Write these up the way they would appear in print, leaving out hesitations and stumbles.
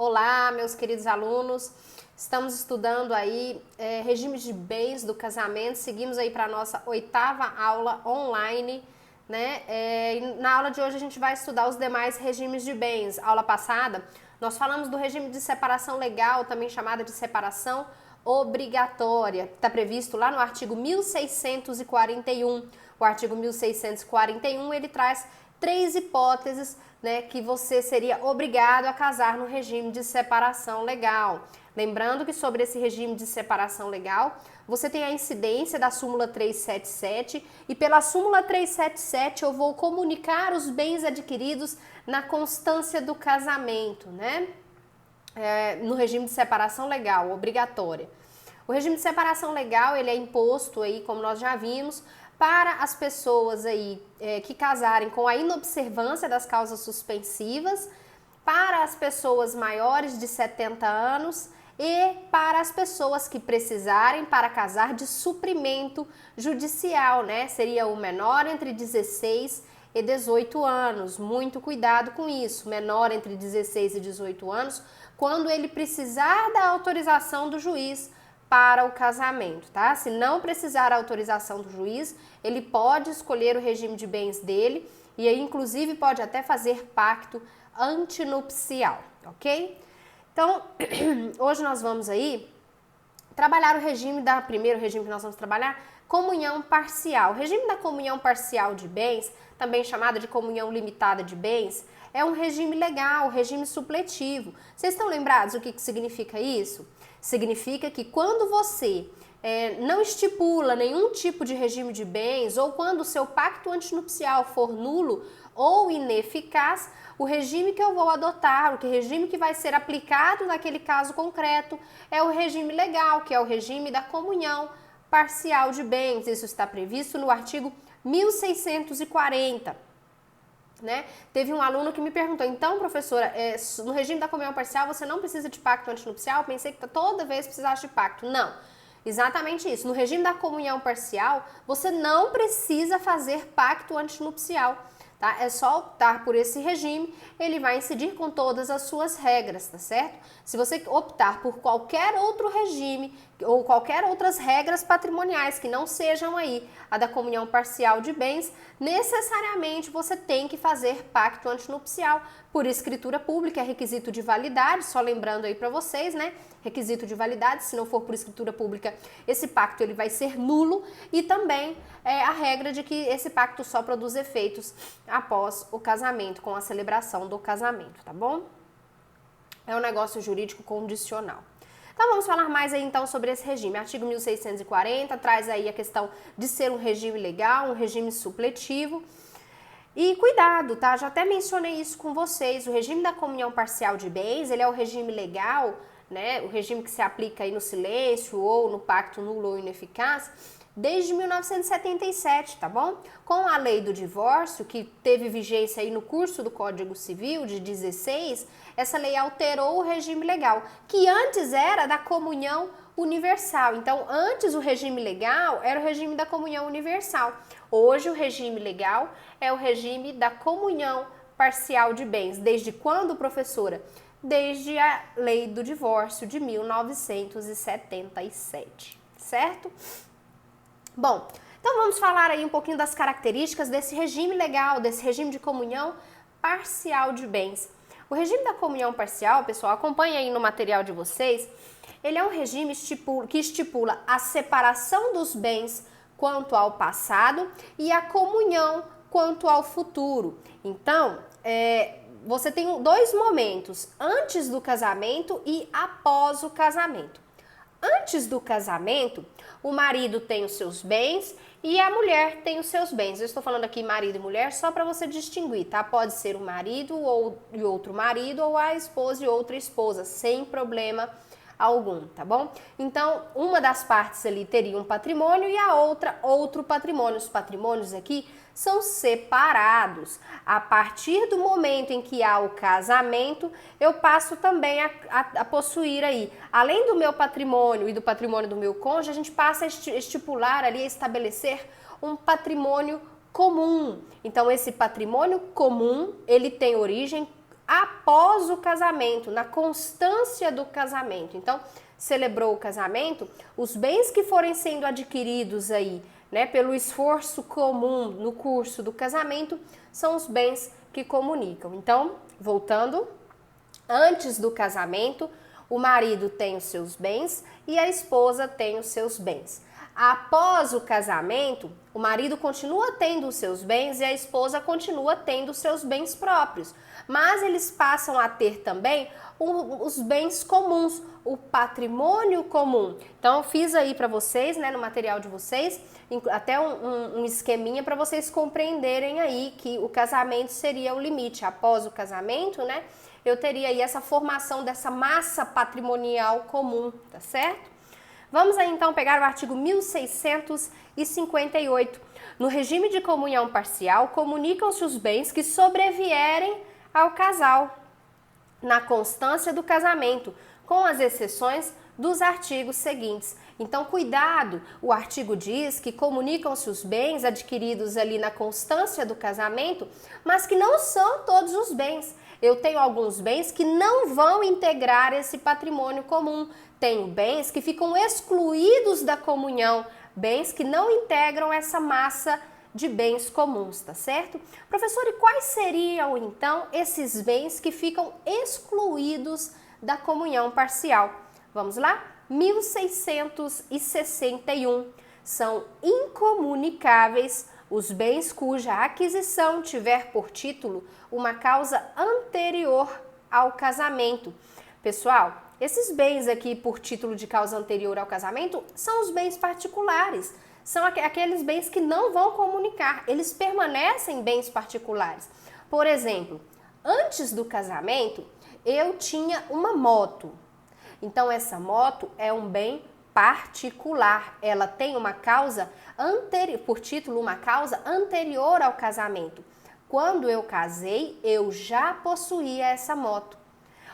Olá, meus queridos alunos. Estamos estudando aí regimes de bens do casamento. Seguimos aí para a nossa 8ª aula online, né? Na aula de hoje a gente vai estudar os demais regimes de bens. Aula passada nós falamos do regime de separação legal, também chamada de separação obrigatória, que está previsto lá no artigo 1641. O artigo 1641 ele traz 3 hipóteses, né, que você seria obrigado a casar no regime de separação legal. Lembrando que sobre esse regime de separação legal, você tem a incidência da súmula 377 e pela súmula 377 eu vou comunicar os bens adquiridos na constância do casamento, né? No regime de separação legal, obrigatória. O regime de separação legal, ele é imposto aí, como nós já vimos, para as pessoas aí que casarem com a inobservância das causas suspensivas, para as pessoas maiores de 70 anos e para as pessoas que precisarem para casar de suprimento judicial, né? Seria o menor entre 16 e 18 anos. Muito cuidado com isso, menor entre 16 e 18 anos, quando ele precisar da autorização do juiz para o casamento, tá? Se não precisar da autorização do juiz, ele pode escolher o regime de bens dele e aí, inclusive, pode até fazer pacto antinupcial, ok? Então, hoje nós vamos aí trabalhar o primeiro regime que nós vamos trabalhar, comunhão parcial. O regime da comunhão parcial de bens, também chamado de comunhão limitada de bens, é um regime legal, regime supletivo. Vocês estão lembrados o que significa isso? Significa que quando você não estipula nenhum tipo de regime de bens ou quando o seu pacto antinupcial for nulo ou ineficaz, o regime que eu vou adotar, o regime que vai ser aplicado naquele caso concreto é o regime legal, que é o regime da comunhão parcial de bens. Isso está previsto no artigo 1640. Né? Teve um aluno que me perguntou, então, professora, no regime da comunhão parcial você não precisa de pacto antinupcial? Eu pensei que toda vez precisasse de pacto. Não, exatamente isso. No regime da comunhão parcial, você não precisa fazer pacto antinupcial. Tá? É só optar por esse regime, ele vai incidir com todas as suas regras, tá certo? Se você optar por qualquer outro regime ou qualquer outras regras patrimoniais que não sejam aí a da comunhão parcial de bens, necessariamente você tem que fazer pacto antinupcial por escritura pública, é requisito de validade, só lembrando aí para vocês, né? Requisito de validade, se não for por escritura pública, esse pacto ele vai ser nulo e também a regra de que esse pacto só produz efeitos após o casamento, com a celebração do casamento, tá bom? É um negócio jurídico condicional. Então vamos falar mais aí então sobre esse regime. Artigo 1640 traz aí a questão de ser um regime legal, um regime supletivo. E cuidado, tá? Já até mencionei isso com vocês. O regime da comunhão parcial de bens, ele é o regime legal, né? O regime que se aplica aí no silêncio ou no pacto nulo ou ineficaz, desde 1977, tá bom? Com a lei do divórcio, que teve vigência aí no curso do Código Civil de 16, essa lei alterou o regime legal, que antes era da comunhão universal. Então, antes o regime legal era o regime da comunhão universal. Hoje o regime legal é o regime da comunhão parcial de bens. Desde quando, professora? Desde a lei do divórcio de 1977, certo? Bom, então vamos falar aí um pouquinho das características desse regime legal, desse regime de comunhão parcial de bens. O regime da comunhão parcial, pessoal, acompanha aí no material de vocês, ele é um regime que estipula a separação dos bens quanto ao passado e a comunhão quanto ao futuro. Então, você tem 2 momentos, antes do casamento e após o casamento. Antes do casamento, o marido tem os seus bens e a mulher tem os seus bens. Eu estou falando aqui marido e mulher só para você distinguir, tá? Pode ser o marido e outro marido ou a esposa e outra esposa, sem problema algum, tá bom? Então, uma das partes ali teria um patrimônio e a outra outro patrimônio. Os patrimônios aqui são separados. A partir do momento em que há o casamento, eu passo também a possuir aí, além do meu patrimônio e do patrimônio do meu cônjuge, a gente passa a estipular ali, a estabelecer um patrimônio comum. Então, esse patrimônio comum, ele tem origem após o casamento, na constância do casamento. Então, celebrou o casamento, os bens que forem sendo adquiridos aí, né, pelo esforço comum no curso do casamento, são os bens que comunicam. Então, voltando, antes do casamento, o marido tem os seus bens e a esposa tem os seus bens. Após o casamento, o marido continua tendo os seus bens e a esposa continua tendo os seus bens próprios. Mas eles passam a ter também os bens comuns, o patrimônio comum. Então, eu fiz aí para vocês, né, no material de vocês, até um esqueminha para vocês compreenderem aí que o casamento seria o limite. Após o casamento, né, eu teria aí essa formação dessa massa patrimonial comum, tá certo? Vamos aí então pegar o artigo 1658. No regime de comunhão parcial, comunicam-se os bens que sobrevierem ao casal, na constância do casamento, com as exceções dos artigos seguintes. Então, cuidado, o artigo diz que comunicam-se os bens adquiridos ali na constância do casamento, mas que não são todos os bens. Eu tenho alguns bens que não vão integrar esse patrimônio comum. Tenho bens que ficam excluídos da comunhão, bens que não integram essa massa de bens comuns, tá certo? Professor, e quais seriam então esses bens que ficam excluídos da comunhão parcial? Vamos lá? 1661. São incomunicáveis os bens cuja aquisição tiver por título uma causa anterior ao casamento. Pessoal, esses bens aqui por título de causa anterior ao casamento são os bens particulares. São aqueles bens que não vão comunicar, eles permanecem bens particulares. Por exemplo, antes do casamento, eu tinha uma moto. Então, essa moto é um bem particular. Ela tem uma causa anterior, por título, uma causa anterior ao casamento. Quando eu casei, eu já possuía essa moto.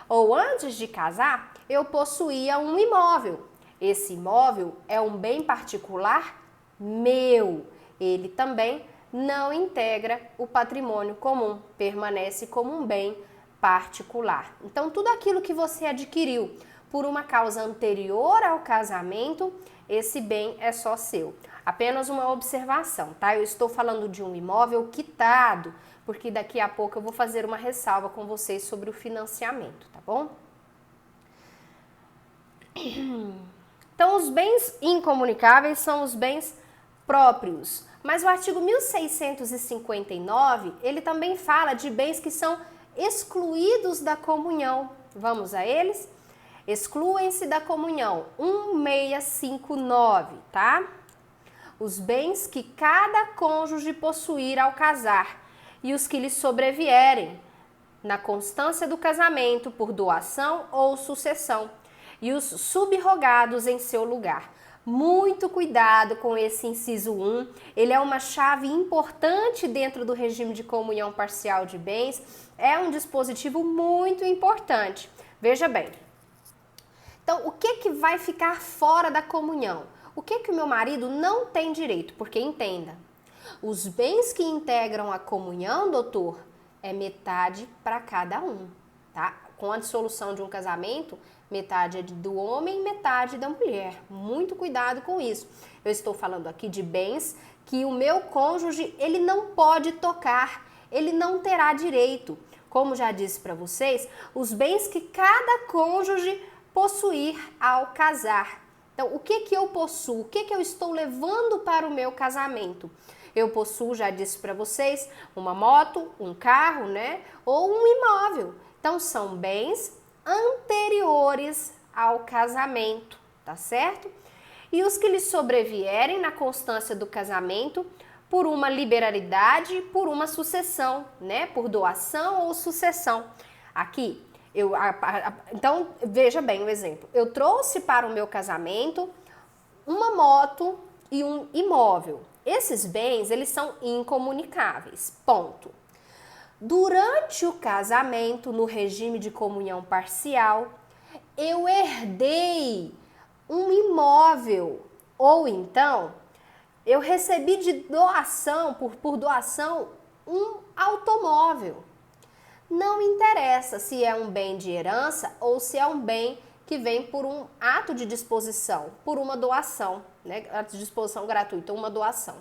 Ou antes de casar, eu possuía um imóvel. Esse imóvel é um bem particular meu. Ele também não integra o patrimônio comum, permanece como um bem particular. Então, tudo aquilo que você adquiriu por uma causa anterior ao casamento, esse bem é só seu. Apenas uma observação, tá? Eu estou falando de um imóvel quitado, porque daqui a pouco eu vou fazer uma ressalva com vocês sobre o financiamento, tá bom? Então, os bens incomunicáveis são os bens próprios. Mas o artigo 1659, ele também fala de bens que são excluídos da comunhão. Vamos a eles? Excluem-se da comunhão 1659, tá? Os bens que cada cônjuge possuir ao casar e os que lhe sobrevierem na constância do casamento por doação ou sucessão e os subrogados em seu lugar. Muito cuidado com esse inciso 1, ele é uma chave importante dentro do regime de comunhão parcial de bens, é um dispositivo muito importante. Veja bem, então o que vai ficar fora da comunhão? O que o meu marido não tem direito? Porque entenda, os bens que integram a comunhão, doutor, é metade para cada um, tá? Com a dissolução de um casamento, metade é do homem, metade da mulher. Muito cuidado com isso. Eu estou falando aqui de bens que o meu cônjuge, ele não pode tocar, ele não terá direito. Como já disse para vocês, os bens que cada cônjuge possuir ao casar. Então, o que eu possuo? O que eu estou levando para o meu casamento? Eu possuo, já disse para vocês, uma moto, um carro, né? Ou um imóvel. Então, são bens anteriores ao casamento, tá certo? E os que lhe sobrevierem na constância do casamento por uma liberalidade, por uma sucessão, né? Por doação ou sucessão. Aqui, então, veja bem o exemplo. Eu trouxe para o meu casamento uma moto e um imóvel. Esses bens, eles são incomunicáveis, ponto. Durante o casamento, no regime de comunhão parcial, eu herdei um imóvel ou então eu recebi de doação, por doação, um automóvel. Não interessa se é um bem de herança ou se é um bem que vem por um ato de disposição, por uma doação, né? Ato de disposição gratuita, uma doação.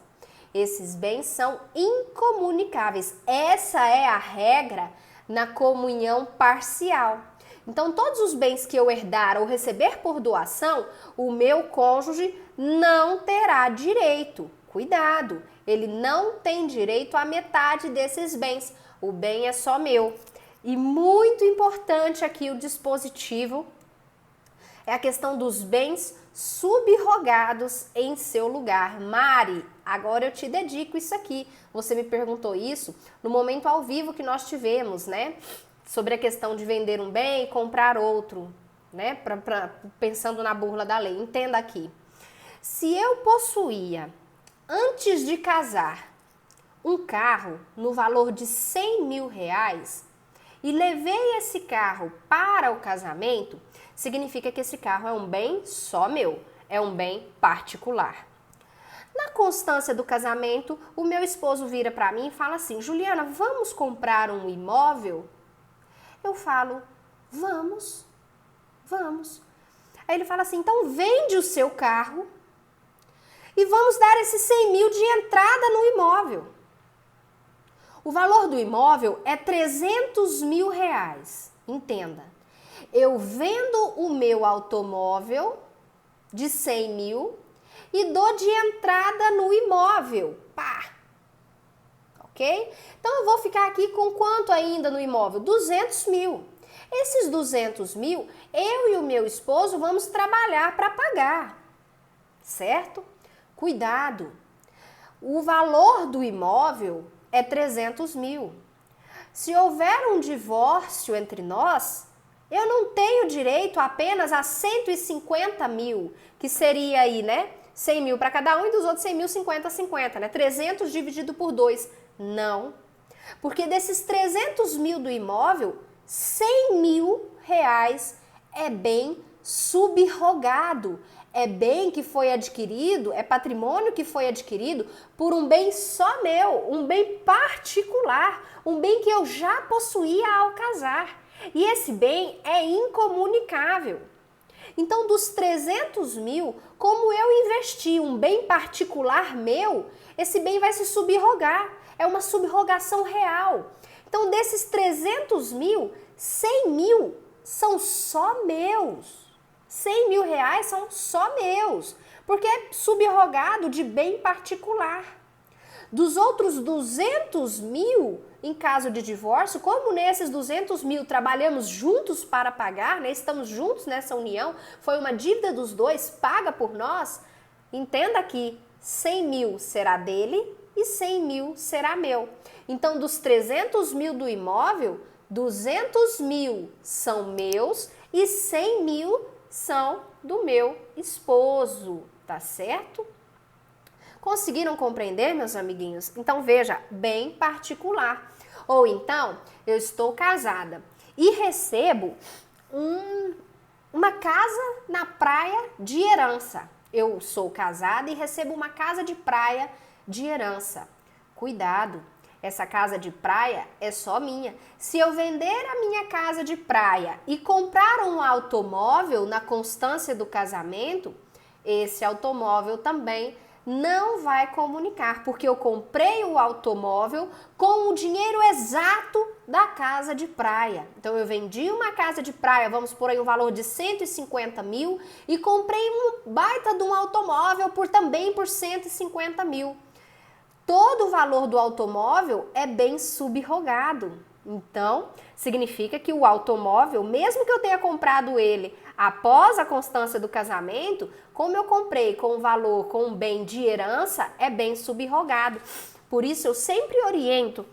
Esses bens são incomunicáveis. Essa é a regra na comunhão parcial. Então, todos os bens que eu herdar ou receber por doação, o meu cônjuge não terá direito. Cuidado, ele não tem direito à metade desses bens. O bem é só meu. E muito importante aqui o dispositivo é a questão dos bens subrogados em seu lugar. Mari, agora eu te dedico isso aqui. Você me perguntou isso no momento ao vivo que nós tivemos, né? Sobre a questão de vender um bem e comprar outro, né? Pensando na burla da lei. Entenda aqui. Se eu possuía, antes de casar, um carro no valor de 100 mil reais e levei esse carro para o casamento, significa que esse carro é um bem só meu, é um bem particular. Na constância do casamento, o meu esposo vira para mim e fala assim: Juliana, vamos comprar um imóvel? Eu falo, vamos. Aí ele fala assim, então vende o seu carro e vamos dar esses 100 mil de entrada no imóvel. O valor do imóvel é 300 mil reais. Entenda, eu vendo o meu automóvel de 100 mil e dou de entrada no imóvel. Pá! Ok? Então eu vou ficar aqui com quanto ainda no imóvel? 200 mil. Esses 200 mil, eu e o meu esposo vamos trabalhar para pagar. Certo? Cuidado! O valor do imóvel é 300 mil. Se houver um divórcio entre nós, eu não tenho direito apenas a 150 mil, que seria aí, né? 100 mil para cada um e dos outros 100 mil, 50, 50, né? 300 dividido por 2. Não. Porque desses 300 mil do imóvel, 100 mil reais é bem subrogado. É bem que foi adquirido, é patrimônio que foi adquirido por um bem só meu, um bem particular, um bem que eu já possuía ao casar. E esse bem é incomunicável. Então, dos 300 mil, como eu investi um bem particular meu, esse bem vai se subrogar. É uma subrogação real. Então, desses 300 mil, 100 mil são só meus. 100 mil reais são só meus, porque é subrogado de bem particular. Dos outros 200 mil, em caso de divórcio, como nesses 200 mil trabalhamos juntos para pagar, né? Estamos juntos nessa união, foi uma dívida dos dois, paga por nós, entenda que 100 mil será dele e 100 mil será meu. Então, dos 300 mil do imóvel, 200 mil são meus e 100 mil são do meu esposo, tá certo? Conseguiram compreender, meus amiguinhos? Então, veja, bem particular. Ou então, eu estou casada e recebo uma casa na praia de herança. Eu sou casada e recebo uma casa de praia de herança. Cuidado! Essa casa de praia é só minha. Se eu vender a minha casa de praia e comprar um automóvel na constância do casamento, esse automóvel também não vai comunicar, porque eu comprei o automóvel com o dinheiro exato da casa de praia. Então eu vendi uma casa de praia, vamos por aí um valor de 150 mil e comprei um baita de um automóvel também por 150 mil. Todo o valor do automóvel é bem subrogado. Então, significa que o automóvel, mesmo que eu tenha comprado ele após a constância do casamento, como eu comprei com um valor, com um bem de herança, é bem subrogado. Por isso, eu sempre oriento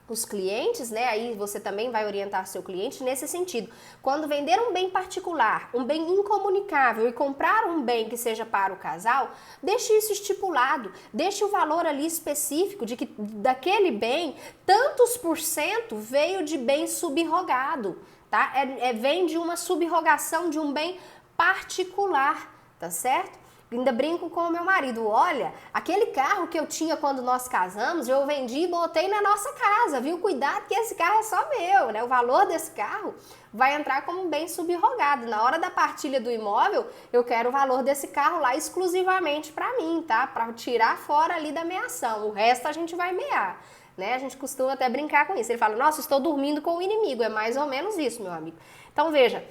os clientes, né? Aí você também vai orientar seu cliente nesse sentido. Quando vender um bem particular, um bem incomunicável e comprar um bem que seja para o casal, deixe isso estipulado, deixe o valor ali específico de que daquele bem, tantos por cento veio de bem subrogado, tá? Vem de uma subrogação de um bem particular, tá certo? Ainda brinco com o meu marido, olha, aquele carro que eu tinha quando nós casamos, eu vendi e botei na nossa casa, viu? Cuidado que esse carro é só meu, né? O valor desse carro vai entrar como bem subrogado. Na hora da partilha do imóvel, eu quero o valor desse carro lá exclusivamente para mim, tá? Para tirar fora ali da meação. O resto a gente vai mear, né? A gente costuma até brincar com isso. Ele fala, nossa, estou dormindo com o inimigo. É mais ou menos isso, meu amigo. Então, veja,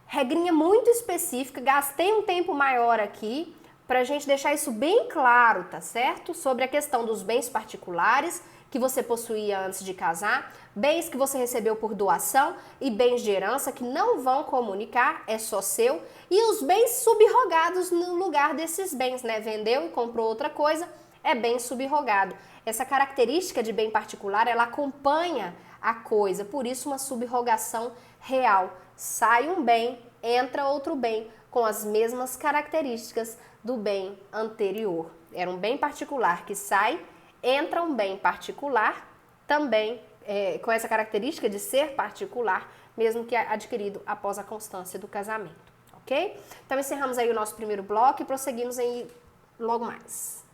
regrinha muito específica, gastei um tempo maior aqui para a gente deixar isso bem claro, tá certo? Sobre a questão dos bens particulares que você possuía antes de casar, bens que você recebeu por doação e bens de herança que não vão comunicar, é só seu, e os bens subrogados no lugar desses bens, né? Vendeu e comprou outra coisa, é bem subrogado. Essa característica de bem particular, ela acompanha a coisa, por isso uma subrogação real. Sai um bem, entra outro bem com as mesmas características do bem anterior. Era um bem particular que sai, entra um bem particular, também com essa característica de ser particular, mesmo que adquirido após a constância do casamento, ok? Então encerramos aí o nosso primeiro bloco e prosseguimos aí logo mais.